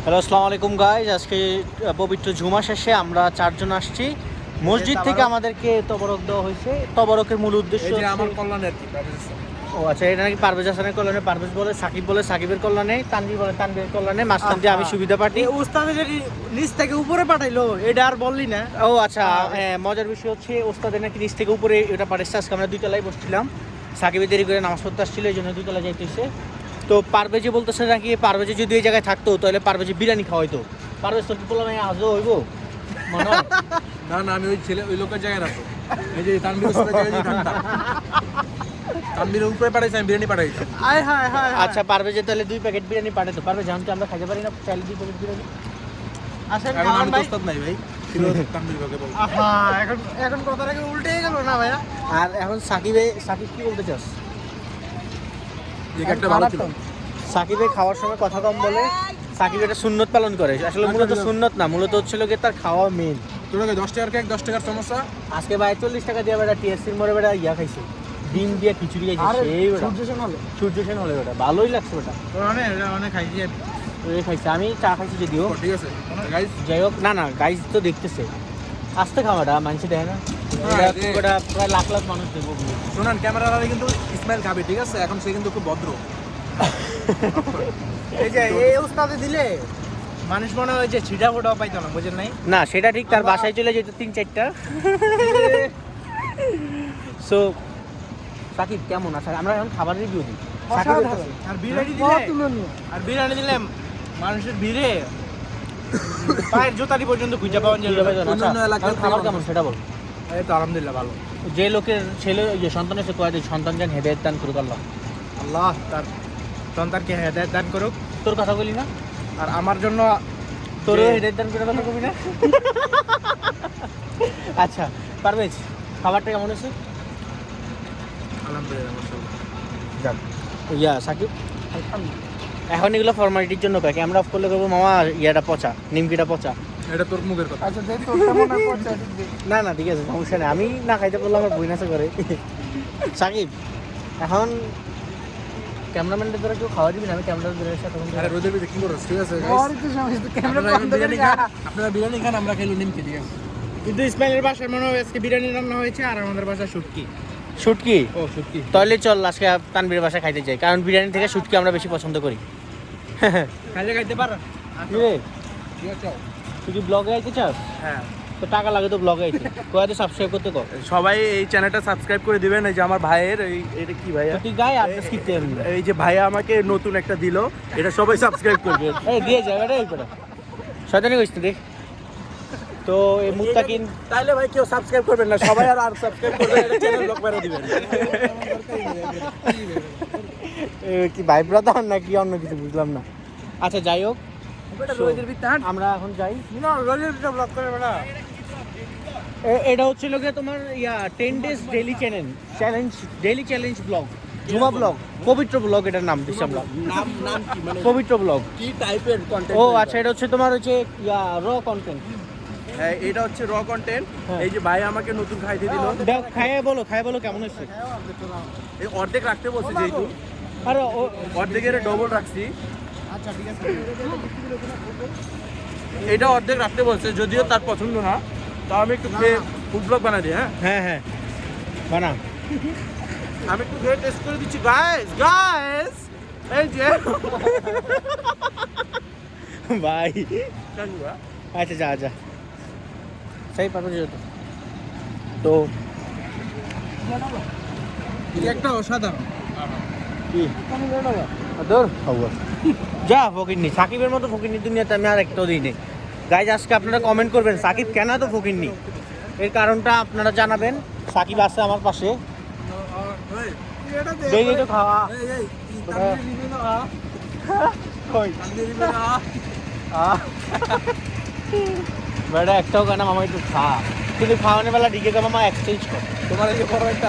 Hello, আসসালামু আলাইকুম guys. আজকে পবিত্র জুমা শেষে আমরা 4 জন আসছি মসজিদ থেকে। আমাদেরকে তবরক দেওয়া হয়েছে। তবরকের মূল উদ্দেশ্য আমার কল্যাণে আর কি। ও আচ্ছা, এটা নাকি পারভেজ হাসানের কল্যাণে, পারভেজ বলে সাকিব বলে সাকিবের কল্যাণে, তানভীর বলে তানভীরের কল্যাণে, মাঝখান দিয়ে আমি সুবিধা পাটি। উস্তাদে যদি নিচ থেকে উপরে পাঠাইলো এটা আর বললি না। ও আচ্ছা, হ্যাঁ, মজার বিষয় হচ্ছে ওস্তাদের নাকি নিচ থেকে উপরে এটা পাঠাচ্ছে। আজকে আমরা 2 তলায় বসছিলাম, সাকিবের দেরি করে নামাজ পড়তে আসছিল, এই জন্য 2 তলায় যাইতেছে। তো পারভেজে বলতেছে নাকি পারভেজে যদি এই জায়গায় থাকতো তাহলে পারভেজে বিরিয়ানি খাওয়াইতো। পারভেজ তোর কি বললাম আজও হইব মনে হয়? না না, আমি ওই লোকের জায়গায় রাখো। এই যে তানভীর উস্তাদের জায়গায় থাকতাম। তানভীরের উপরে পাঠাইছি, আমি বিরিয়ানি পাঠাইছি। আচ্ছা, পারভেজে তাহলে 2 প্যাকেট বিরিয়ানি পাঠাতো। পারভেজ জানতো আমরা খাইতে পারি না, চাইলে 2 প্যাকেট বিরিয়ানি। আসেন আমি তো উস্তাদ নাই ভাই, ছিল তানভীর ভাগে বল। এখন কথাটা কি উল্টে গেল না ভাইয়া? আর এখন সাকিব কি বলতে চাস? যে একটা ভালো ছিল। সাকিবে খাওয়ার সময় কথা কম বলে। সাকিব এটা সুন্নত পালন করে। আসলে মূলত সুন্নত না, মূলত হচ্ছিল কি তার খাওয়া মেন। তোর 10 টাকার কেক, 10 টাকার সমস্যা। আজকে ভাই 40 টাকা দিয়ে বেটা টিএসসির মোড়ে বেটা ইয়া খাইছে, ডিম দিয়ে খিচুড়ি খাইছে। সেই বেটা সূর্য সেন হলে বেটা ভালোই লাগছে বেটা। অনেক খাইছি খাইছে, আমি চা খাইছি যদিও। ঠিক আছে গাইস, যাই হোক, না গাইজ তো দেখতেছে। আস্তে খাওয়াটা মানুষ দেয় না, এটা প্রায় লাখ লাখ মানুষ দেখবো। শোনান, ক্যামেরার কিন্তু ইসমাইল খাবে, ঠিক আছে? এখন সে কিন্তু খুব ভদ্র। এই যে এই উস্তাদে দিলে মানুষ মনে হয় যে ছিটা ফোটাও পাইতো না, বুঝেন নাই? না সেটা ঠিক, তার বাসায় চলে যেত 3-4টা। সো সাকিব কেমন আছে? আমরা এখন খাবার রিভিউ দিই। আর বিরিয়ানি দিলে মানুষের ভিড়ে পায়ের জুতারি পর্যন্ত খুঁজে পাওয়া যায়। খাবার কেমন সেটা বল। এই তো আলহামদুলিল্লাহ ভালো। যে লোকের ছেলে সন্তানের সে কয়েক সন্তান যেন হেদায়েত দান করুক আল্লাহ। আল্লাহ তার সন্তানকে হেদায়েত দান করুক। তোর কথা বলি না, আর আমার জন্য তোরও হেদায়েত দান করে কথা কবি না। আচ্ছা পারভেজ, খাবারটা কেমন হয়েছে? আলহামদুলিল্লাহ মাশাআল্লাহ। যাক ইয়া সাকিব, এখন এগুলো ফর্মালিটির জন্য কয়, ক্যামেরা অফ করলে করবো মামা ইয়াটা পচা, নিমকিটা পচা। এটা তোর মুখের কথা। আচ্ছা না ঠিক আছে, সমস্যা নেই। আমি না খাইতে বললে আমার বই নাচে করে। সাকিব, এখন ক্যামেরাম্যানদের দ্বারা কেউ খাওয়া দিবি না, আমি ক্যামেরা ধরে এসে তখন। আরে রোদের ভিতরে কি করছ? ঠিক আছে আপনারা বিরিয়ানি খান, আমরা খাইলো নিমকি, ঠিক আছে? কিন্তু ইসমাইলের বাসায় মনে হয় আজকে বিরিয়ানি রান্না হয়েছে, আর আমাদের বাসায় শুটকি। ও শুটকি। তাহলে চল আজকে তানভীরের বাসায় খাইতে যাই, কারণ বিরিয়ানি থেকে শুটকি আমরা বেশি পছন্দ করি। খাইলে খাইতে পারো। ঠিক আছে, তুই কি ব্লগে আইতে চাস? হ্যাঁ, তো টাকা লাগে তো ব্লগে আইতে, কয়টা সাবস্ক্রাইব করতে কর। সবাই এই চ্যানেলটা সাবস্ক্রাইব করে দিবেন। এই যে আমার ভাইয়ের এটা কি ভাইয়া? তুই গায়ে আড্রেস কিনতে এই যে ভাইয়া আমাকে নতুন একটা দিল, এটা সবাই সাবস্ক্রাইব করবে। এই দিয়ে যাবে রে, এই করে শয়তানি কইছ দেখ। তো এই মুত্তাকিন তাইলে ভাই কেউ সাবস্ক্রাইব করবেন না, সবাই আর সাবস্ক্রাইব করবেন, এটা চ্যানেল লক মেরে দিবেন। কি ভাই ব্রাদার নাকি অন্য কিছু বুঝলাম না। আচ্ছা যাই হোক, আমরা এখন যাই। এটা হচ্ছিল গিয়ে তোমার 10 days daily daily challenge blog, জুমা ব্লগ, পবিত্র ব্লগ এটার নাম দিচ্ছি আমরা। নাম কি, মানে পবিত্র ব্লগ। কি টাইপের কন্টেন্ট? ও আচ্ছা, এটা হচ্ছে তোমার হচ্ছে র কন্টেন্ট। হ্যাঁ, এটা হচ্ছে র কন্টেন্ট। হ্যাঁ। এই যে ভাই আমাকে নতুন খাইতে দিল, খাইয়ে বলো কেমন হয়েছে। এই অর্ধেক রাখতে বলছে, যেহেতু আরে অর্ধেকের ডবল রাখছি। আচ্ছা ঠিক আছে, এটা অর্ধেক রাখতে বলছে, যদিও তার পছন্দ না, তাও আমি একটু খেয়ে ফুড ব্লগ বানাই দিই। হ্যাঁ বানা। আমি একটু খেয়ে টেস্ট করে দিচ্ছি। গাইস এই যে ভাই আচ্ছা যা সেই পাবো যেত তো একটা অসাধারণ। কি আদর খাওয়া যা ফকিরনি। সাকিবের মতো ফকিরনি দুনিয়াতে আমি আর একটাও দিই নেই। গাইজ আজকে আপনারা কমেন্ট করবেন সাকিব কেন এত ফকিরনি, এর কারণটা আপনারা জানাবেন। সাকিব আছে আমার পাশে, দেখি তো খাওয়া বেটা একটাও কেন মামা একটু খা, কিন্তু খাওয়ানোর বেলা ডিকে কা মামা এক্সচেঞ্জ কর। তোমার এই বড় একটা